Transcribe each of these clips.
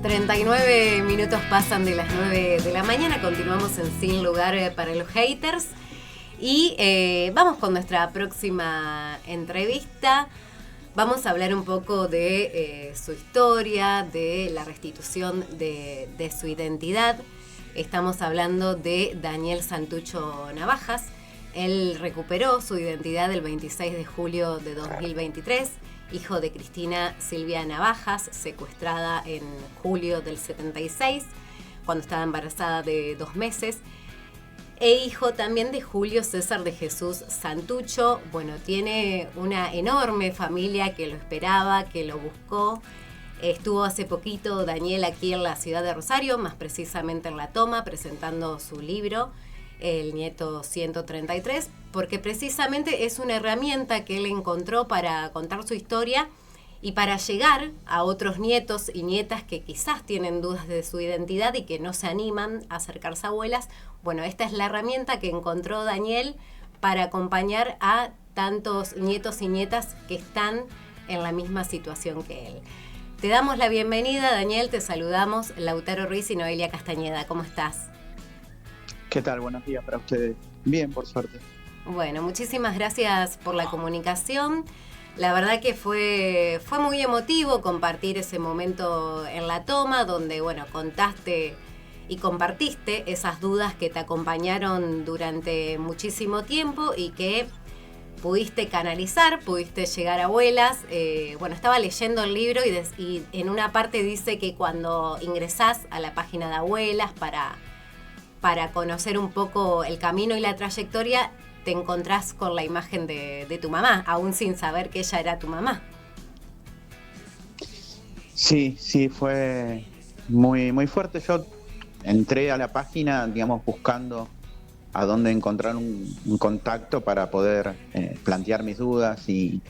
39 minutos pasan de las 9 de la mañana, continuamos en Sin Lugar para los Haters y vamos con nuestra próxima entrevista. Vamos a hablar un poco de su historia, de la restitución de su identidad. Estamos hablando de Daniel Santucho Navajas. Él recuperó su identidad el 26 de julio de 2023. Hijo de Cristina Silvia Navajas, secuestrada en julio del 76, cuando estaba embarazada de 2 meses. E hijo también de Julio César de Jesús Santucho. Bueno, tiene una enorme familia que lo esperaba, que lo buscó. Estuvo hace poquito Daniel aquí en la ciudad de Rosario, más precisamente en La Toma, presentando su libro, El Nieto 133, porque precisamente es una herramienta que él encontró para contar su historia y para llegar a otros nietos y nietas que quizás tienen dudas de su identidad y que no se animan a acercarse a abuelas. Bueno, esta es la herramienta que encontró Daniel para acompañar a tantos nietos y nietas que están en la misma situación que él. Te damos la bienvenida, Daniel, te saludamos Lautaro Ruiz y Noelia Castañeda. ¿Cómo estás? ¿Qué tal? Buenos días para ustedes. Bien, por suerte. Bueno, muchísimas gracias por la comunicación. La verdad que fue muy emotivo compartir ese momento en La Toma, donde, bueno, contaste y compartiste esas dudas que te acompañaron durante muchísimo tiempo y que pudiste canalizar, pudiste llegar a abuelas. Bueno, estaba leyendo el libro y en una parte dice que cuando ingresás a la página de abuelas para conocer un poco el camino y la trayectoria, te encontrás con la imagen de tu mamá, aún sin saber que ella era tu mamá. Sí, fue muy, muy fuerte. Yo entré a la página, digamos, buscando a dónde encontrar un contacto para poder plantear mis dudas y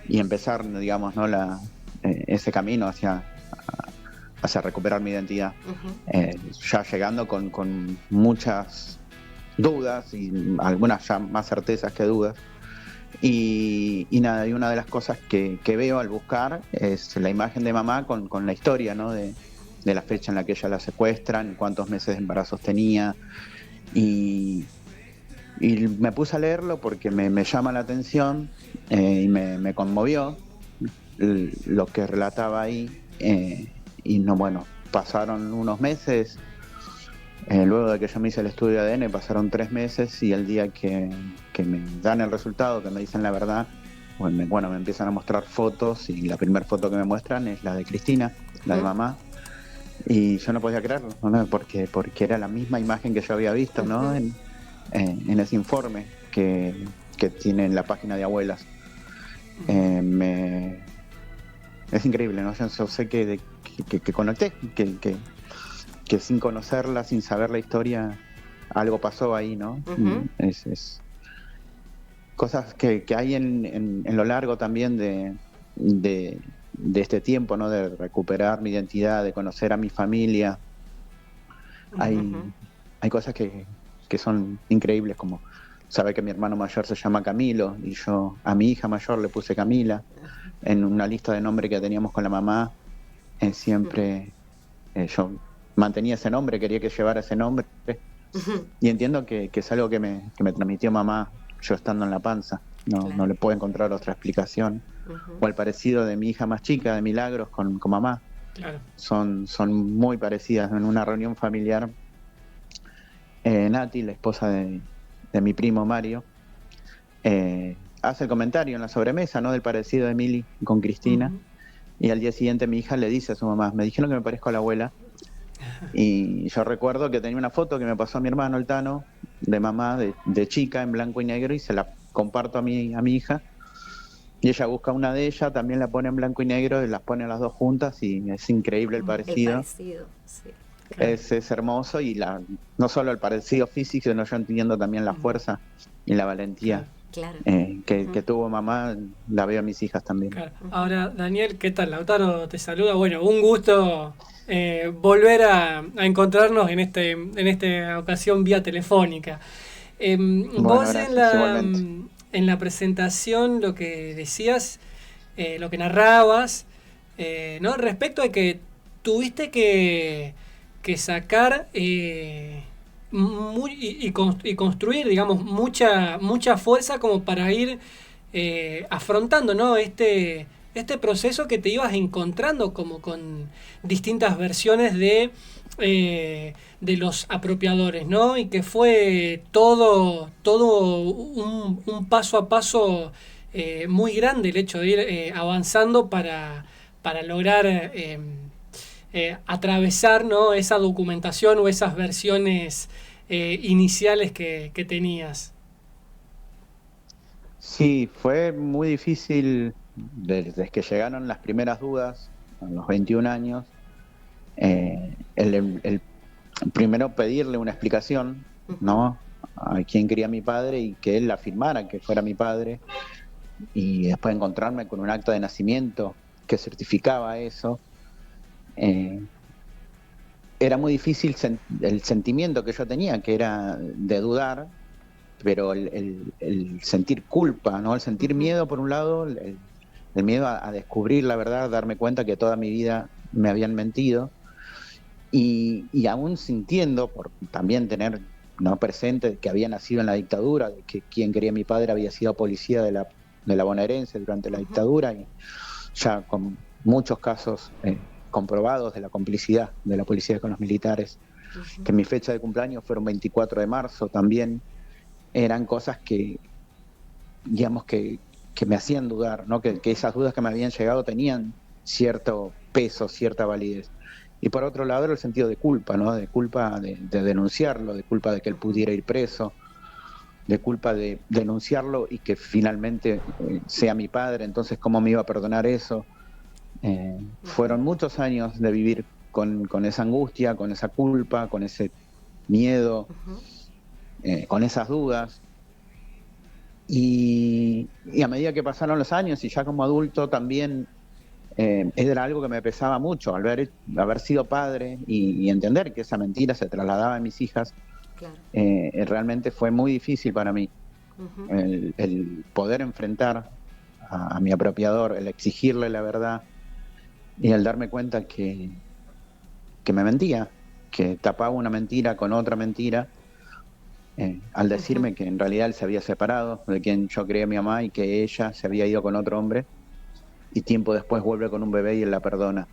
empezar, digamos, ¿no? Ese camino hacia recuperar mi identidad. Uh-huh. Ya llegando con muchas dudas y algunas ya más certezas que dudas. Y nada, y una de las cosas que veo al buscar es la imagen de mamá con la historia, ¿no? de la fecha en la que ella la secuestran, cuántos meses de embarazos tenía. Y me puse a leerlo porque me llama la atención y me conmovió lo que relataba ahí. Y no, bueno, pasaron unos meses, luego de que yo me hice el estudio de ADN pasaron 3 meses y el día que me dan el resultado, que me dicen la verdad, bueno, me empiezan a mostrar fotos y la primera foto que me muestran es la de Cristina, la de mamá, y yo no podía creerlo, ¿no? porque era la misma imagen que yo había visto, ¿no? en ese informe que tiene en la página de abuelas. Es increíble, ¿no? Yo sé que conecté, que sin conocerla, sin saber la historia, algo pasó ahí, ¿no? Uh-huh. Es cosas que hay en lo largo también de este tiempo, ¿no? De recuperar mi identidad, de conocer a mi familia. Uh-huh. Hay cosas que son increíbles, como saber que mi hermano mayor se llama Camilo y yo a mi hija mayor le puse Camila. En una lista de nombres que teníamos con la mamá, siempre yo mantenía ese nombre, quería que llevara ese nombre. Uh-huh. Y entiendo que es algo que me transmitió mamá yo estando en la panza. Claro. No le puedo encontrar otra explicación. Uh-huh. O el parecido de mi hija más chica, de Milagros, con mamá. Claro. Son muy parecidas. En una reunión familiar, Nati, la esposa de mi primo Mario, hace el comentario en la sobremesa, ¿no? Del parecido de Mili con Cristina. Uh-huh. Y al día siguiente mi hija le dice a su mamá, me dijeron que me parezco a la abuela. Y yo recuerdo que tenía una foto que me pasó a mi hermano, el Tano, de mamá, de chica, en blanco y negro, y se la comparto a mi hija. Y ella busca una de ellas, también la pone en blanco y negro, y las pone las dos juntas, y es increíble el parecido. El parecido, sí. Claro. Es hermoso, y no solo el parecido físico, sino yo entiendo también la fuerza y la valentía. Claro. Que tuvo mamá, la veo a mis hijas también. Claro. Ahora, Daniel, ¿qué tal? Lautaro te saluda. Bueno, un gusto volver a encontrarnos en esta ocasión vía telefónica. Vos en la presentación lo que decías, lo que narrabas, ¿no? Respecto a que tuviste que sacar y construir, digamos, mucha fuerza como para ir afrontando, ¿no? Este proceso que te ibas encontrando como con distintas versiones de los apropiadores, ¿no? Y que fue todo un paso a paso muy grande el hecho de ir avanzando para lograr atravesar, ¿no? Esa documentación o esas versiones iniciales que tenías. Sí, fue muy difícil desde que llegaron las primeras dudas, a los 21 años, el primero pedirle una explicación, ¿no? A quién quería mi padre y que él afirmara que fuera mi padre, y después encontrarme con un acta de nacimiento que certificaba eso. Era muy difícil el sentimiento que yo tenía, que era de dudar, pero el sentir culpa, ¿no? El sentir miedo por un lado, el miedo a descubrir la verdad, darme cuenta que toda mi vida me habían mentido, y aún sintiendo, por también tener, ¿no?, presente que había nacido en la dictadura, de que quien quería mi padre había sido policía de la bonaerense durante la dictadura, y ya con muchos casos comprobados de la complicidad de la policía con los militares, que mi fecha de cumpleaños fueron 24 de marzo también. Eran cosas que, digamos, que me hacían dudar, ¿no? Que esas dudas que me habían llegado tenían cierto peso, cierta validez. Y por otro lado era el sentido de culpa, ¿no? De culpa de denunciarlo, de culpa de que él pudiera ir preso, de culpa de denunciarlo y que finalmente sea mi padre. Entonces, ¿cómo me iba a perdonar eso? Fueron muchos años de vivir con esa angustia, con esa culpa, con ese miedo, con esas dudas. Y a medida que pasaron los años y ya como adulto también era algo que me pesaba mucho, al haber sido padre y entender que esa mentira se trasladaba a mis hijas. Claro. Realmente fue muy difícil para mí el poder enfrentar a mi apropiador, el exigirle la verdad y el darme cuenta que me mentía, que tapaba una mentira con otra mentira, al decirme que en realidad él se había separado de quien yo creía mi mamá y que ella se había ido con otro hombre, y tiempo después vuelve con un bebé y él la perdona.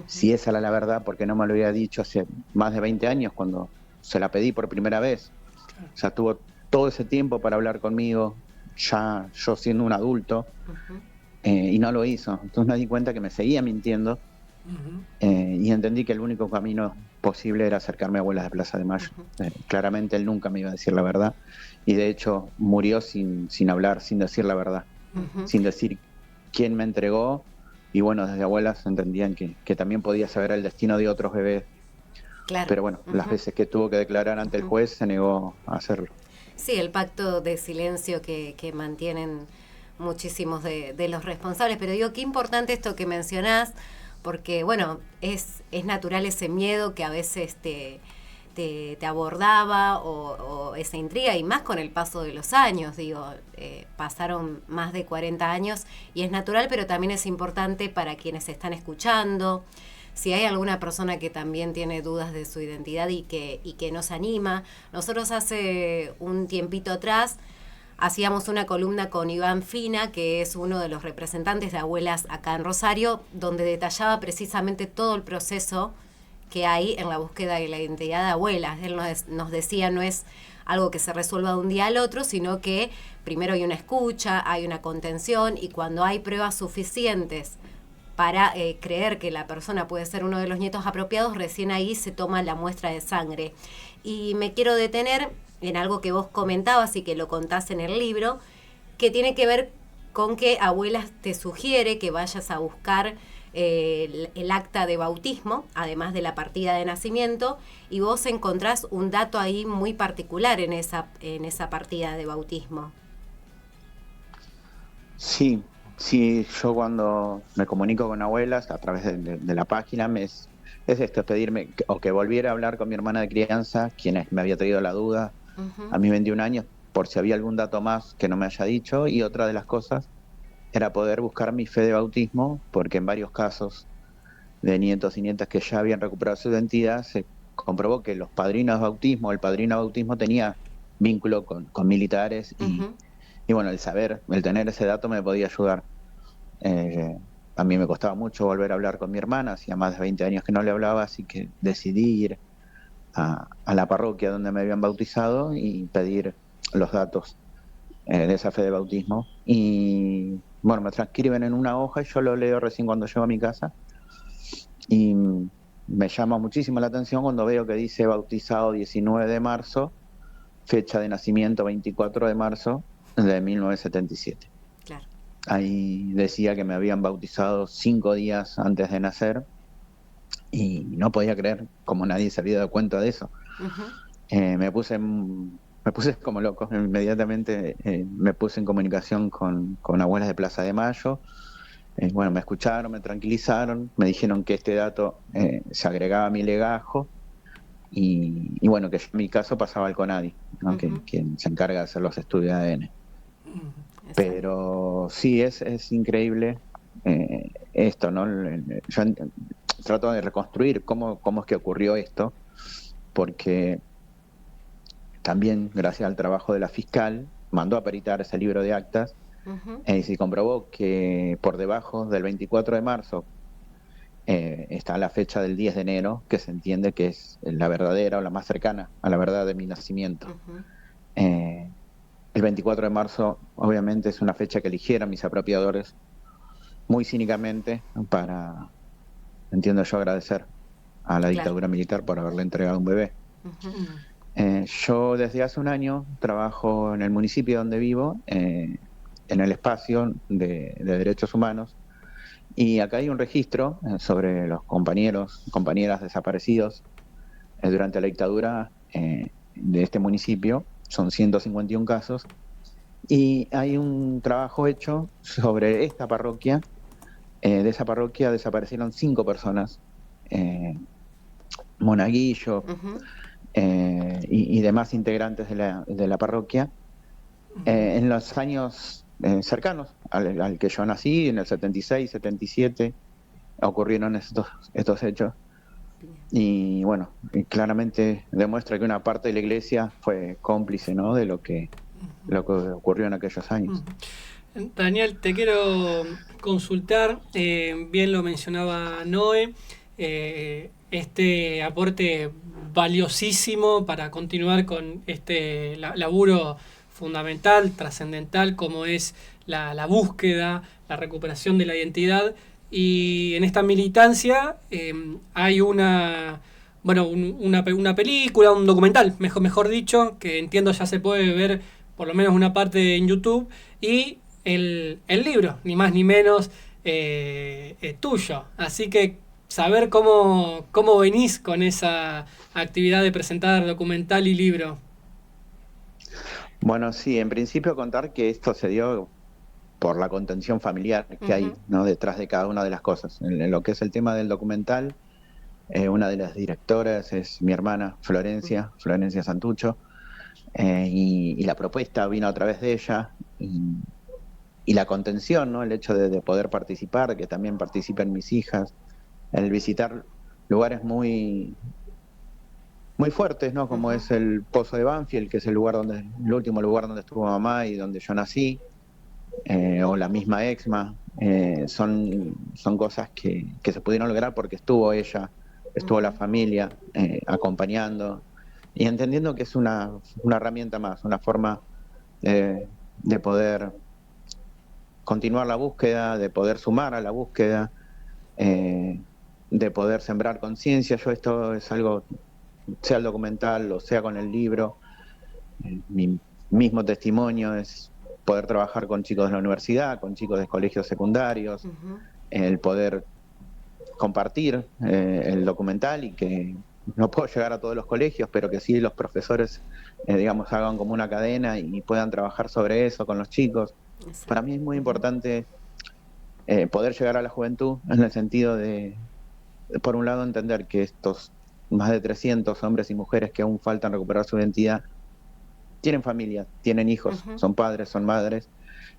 Si esa era la verdad, ¿por qué no me lo había dicho hace más de 20 años cuando se la pedí por primera vez? O sea, tuvo todo ese tiempo para hablar conmigo, ya yo siendo un adulto, y no lo hizo. Entonces me di cuenta que me seguía mintiendo, y entendí que el único camino posible era acercarme a Abuelas de Plaza de Mayo. Claramente él nunca me iba a decir la verdad, y de hecho murió sin hablar, sin decir la verdad, sin decir quién me entregó. Y bueno, desde Abuelas entendían que también podía saber el destino de otros bebés. Claro. Pero bueno, las veces que tuvo que declarar ante el juez se negó a hacerlo. Sí, el pacto de silencio que mantienen muchísimos de los responsables. Pero digo, qué importante esto que mencionás, porque bueno, es natural ese miedo que a veces te abordaba, o esa intriga, y más con el paso de los años. Digo, pasaron más de 40 años y es natural, pero también es importante para quienes están escuchando. Si hay alguna persona que también tiene dudas de su identidad y que no se anima. Nosotros hace un tiempito atrás hacíamos una columna con Iván Fina, que es uno de los representantes de Abuelas acá en Rosario, donde detallaba precisamente todo el proceso que hay en la búsqueda de la identidad de Abuelas. Él nos decía, no es algo que se resuelva de un día al otro, sino que primero hay una escucha, hay una contención, y cuando hay pruebas suficientes para creer que la persona puede ser uno de los nietos apropiados, recién ahí se toma la muestra de sangre. Y me quiero detener en algo que vos comentabas y que lo contás en el libro, que tiene que ver con que Abuelas te sugiere que vayas a buscar el acta de bautismo, además de la partida de nacimiento, y vos encontrás un dato ahí muy particular en esa partida de bautismo. Sí, yo cuando me comunico con Abuelas a través de la página es esto, pedirme o que volviera a hablar con mi hermana de crianza, quien me había traído la duda a mis 21 años, por si había algún dato más que no me haya dicho. Y otra de las cosas era poder buscar mi fe de bautismo, porque en varios casos de nietos y nietas que ya habían recuperado su identidad, se comprobó que los padrinos de bautismo, el padrino de bautismo tenía vínculo con militares y bueno, el tener ese dato me podía ayudar. A mí me costaba mucho volver a hablar con mi hermana, hacía más de 20 años que no le hablaba, así que decidí ir a la parroquia donde me habían bautizado y pedir los datos de esa fe de bautismo. Y bueno, me transcriben en una hoja y yo lo leo recién cuando llego a mi casa. Y me llama muchísimo la atención cuando veo que dice bautizado 19 de marzo, fecha de nacimiento 24 de marzo de 1977. Claro. Ahí decía que me habían bautizado 5 días antes de nacer y no podía creer cómo nadie se había dado cuenta de eso. Me puse como loco, inmediatamente me puse en comunicación con abuelas de Plaza de Mayo. Bueno, me escucharon, me tranquilizaron, me dijeron que este dato se agregaba a mi legajo y bueno, que en mi caso pasaba al CONADI, ¿no? Quien se encarga de hacer los estudios de ADN. Pero sí, es increíble esto, ¿no? Yo trato de reconstruir cómo es que ocurrió esto, porque también, gracias al trabajo de la fiscal, mandó a peritar ese libro de actas y se comprobó que por debajo del 24 de marzo está la fecha del 10 de enero, que se entiende que es la verdadera o la más cercana a la verdad de mi nacimiento. El 24 de marzo, obviamente, es una fecha que eligieron mis apropiadores muy cínicamente para, entiendo yo, agradecer a la dictadura militar por haberle entregado un bebé. Yo desde hace un año trabajo en el municipio donde vivo, en el espacio de derechos humanos, y acá hay un registro sobre los compañeras desaparecidos durante la dictadura de este municipio. Son 151 casos, y hay un trabajo hecho sobre esta parroquia. De esa parroquia desaparecieron 5 personas, monaguillo y demás integrantes de la parroquia, en los años cercanos al que yo nací, en el 76, 77, ocurrieron estos hechos. Y bueno, claramente demuestra que una parte de la iglesia fue cómplice, ¿no?, de lo que ocurrió en aquellos años. Daniel, te quiero consultar, bien lo mencionaba Noé, este aporte valiosísimo para continuar con este laburo fundamental, trascendental, como es la búsqueda, la recuperación de la identidad. Y en esta militancia hay una película, un documental, mejor dicho, que entiendo ya se puede ver por lo menos una parte en YouTube, y el libro, ni más ni menos, tuyo. Así que saber cómo venís con esa actividad de presentar documental y libro. Bueno, sí, en principio contar que esto se dio por la contención familiar que hay, ¿no?, detrás de cada una de las cosas. En lo que es el tema del documental, una de las directoras es mi hermana Florencia Santucho, y la propuesta vino a través de ella, y la contención, ¿no?, el hecho de poder participar, que también participen mis hijas, el visitar lugares muy fuertes, ¿no?, como es el Pozo de Banfield, que es el último lugar donde estuvo mamá y donde yo nací, o la misma Exma. Son cosas que se pudieron lograr porque estuvo ella, estuvo la familia acompañando y entendiendo que es una herramienta más, una forma de poder continuar la búsqueda, de poder sumar a la búsqueda, de poder sembrar conciencia. Yo esto es algo, sea el documental o sea con el libro, mi mismo testimonio es poder trabajar con chicos de la universidad, con chicos de colegios secundarios, el poder compartir el documental, y que no puedo llegar a todos los colegios, pero que sí los profesores, hagan como una cadena y puedan trabajar sobre eso con los chicos. Exacto. Para mí es muy importante poder llegar a la juventud en el sentido de, por un lado, entender que estos más de 300 hombres y mujeres que aún faltan recuperar su identidad tienen familia, tienen hijos, son padres, son madres,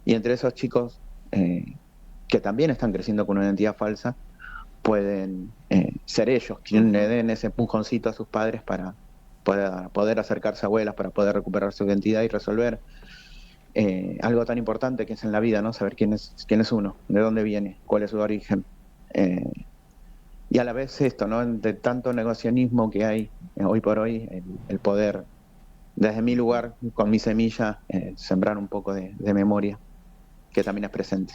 y entre esos chicos que también están creciendo con una identidad falsa, pueden ser ellos quienes le den ese empujoncito a sus padres para poder acercarse a abuelas, para poder recuperar su identidad y resolver algo tan importante que es en la vida, ¿no? Saber quién es uno, de dónde viene, cuál es su origen. Y a la vez esto, ¿no? De tanto negacionismo que hay hoy por hoy, el poder, desde mi lugar, con mi semilla, sembrar un poco de memoria, que también es presente.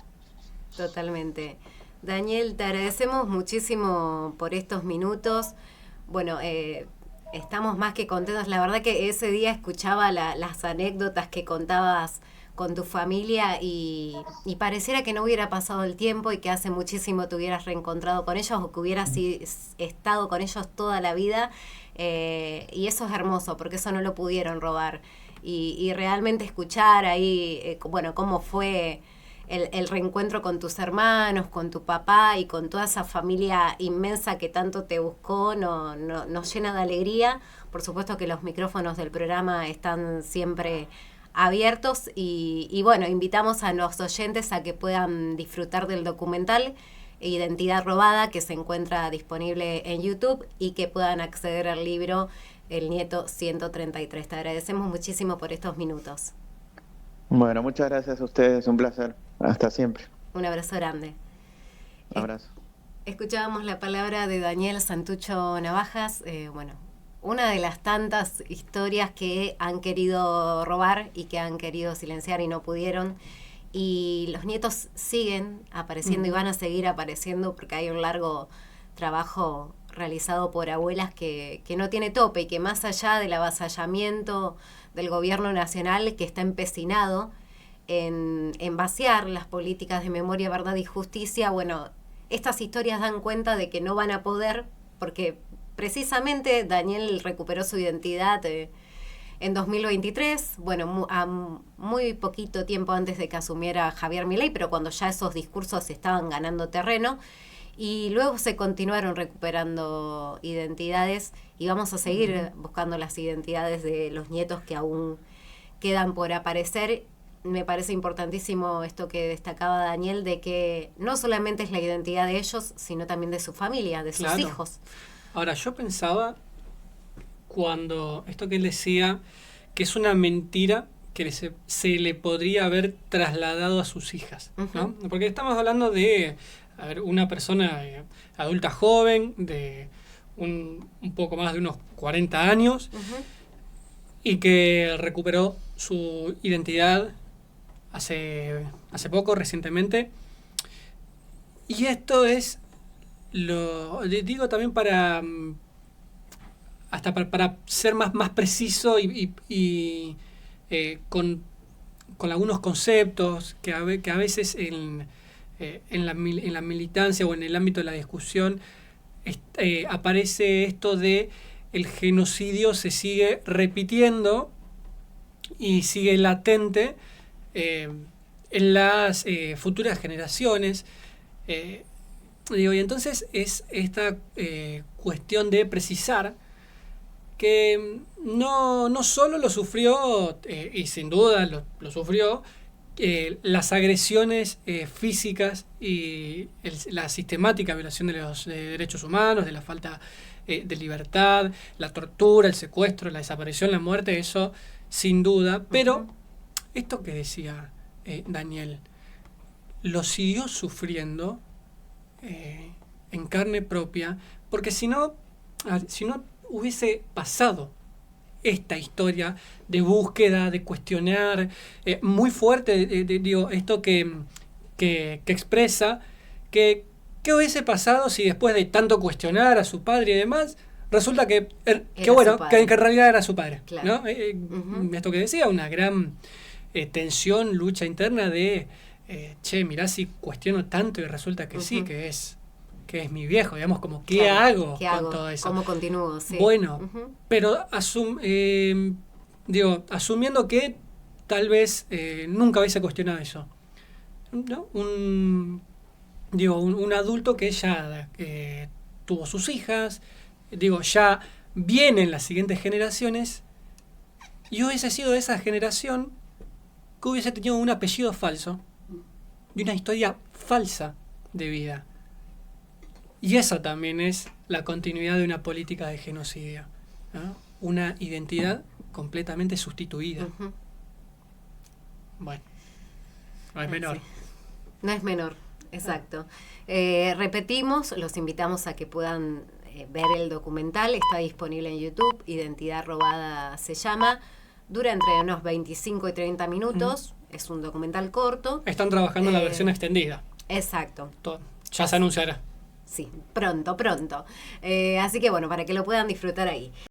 Totalmente. Daniel, te agradecemos muchísimo por estos minutos. Bueno, estamos más que contentos. La verdad que ese día escuchaba las anécdotas que contabas con tu familia y pareciera que no hubiera pasado el tiempo y que hace muchísimo te hubieras reencontrado con ellos o que hubieras estado con ellos toda la vida. Y eso es hermoso porque eso no lo pudieron robar. Y realmente escuchar ahí, bueno, cómo fue el reencuentro con tus hermanos, con tu papá y con toda esa familia inmensa que tanto te buscó, nos llena de alegría. Por supuesto que los micrófonos del programa están siempre abiertos y bueno, invitamos a los oyentes a que puedan disfrutar del documental Identidad Robada, que se encuentra disponible en YouTube, y que puedan acceder al libro El Nieto 133. Te agradecemos muchísimo por estos minutos. Bueno, muchas gracias a ustedes, un placer. Hasta siempre. Un abrazo grande. Un abrazo. Escuchábamos la palabra de Daniel Santucho Navajas, bueno, una de las tantas historias que han querido robar y que han querido silenciar y no pudieron. Y los nietos siguen apareciendo y van a seguir apareciendo porque hay un largo trabajo realizado por abuelas que no tiene tope y que más allá del avasallamiento del gobierno nacional, que está empecinado en vaciar las políticas de memoria, verdad y justicia, bueno, estas historias dan cuenta de que no van a poder, porque precisamente Daniel recuperó su identidad en 2023, bueno, a muy poquito tiempo antes de que asumiera Javier Milei, pero cuando ya esos discursos estaban ganando terreno, y luego se continuaron recuperando identidades y vamos a seguir buscando las identidades de los nietos que aún quedan por aparecer. Me parece importantísimo esto que destacaba Daniel, de que no solamente es la identidad de ellos, sino también de su familia, de sus hijos. Ahora, yo pensaba cuando esto que él decía, que es una mentira que se le podría haber trasladado a sus hijas, ¿no? Porque estamos hablando de una persona adulta joven, de un poco más de unos 40 años, y que recuperó su identidad hace poco, recientemente. Y esto es, lo digo también para ser más preciso y con algunos conceptos que a veces en la militancia o en el ámbito de la discusión aparece esto de el genocidio se sigue repitiendo y sigue latente en las futuras generaciones. Y entonces es esta cuestión de precisar que no solo lo sufrió, y sin duda lo sufrió, las agresiones físicas y la sistemática violación de los derechos humanos, de la falta de libertad, la tortura, el secuestro, la desaparición, la muerte, eso sin duda. Pero esto que decía Daniel, lo siguió sufriendo en carne propia, porque si no hubiese pasado esta historia de búsqueda, de cuestionar, muy fuerte, digo, esto que expresa, que ¿qué hubiese pasado si después de tanto cuestionar a su padre y demás, resulta que en realidad era su padre? Claro. ¿No? Esto que decía, una gran tensión, lucha interna de, mirá si cuestiono tanto y resulta que sí, que es mi viejo, digamos, como ¿qué hago con todo eso? ¿Cómo continúo? Sí. Bueno, pero asumiendo que tal vez nunca hubiese cuestionado eso, ¿no? Un adulto que ya tuvo sus hijas, ya vienen las siguientes generaciones, y hubiese sido de esa generación que hubiese tenido un apellido falso y una historia falsa de vida. Y eso también es la continuidad de una política de genocidio, ¿no? Una identidad completamente sustituida. Ujú. Bueno, no es menor. Sí. No es menor, exacto. Repetimos, los invitamos a que puedan ver el documental, está disponible en YouTube, Identidad Robada se llama, dura entre unos 25 y 30 minutos, es un documental corto. Están trabajando en la versión extendida. Exacto. Ya se anunciará. Sí, pronto. Así que bueno, para que lo puedan disfrutar ahí.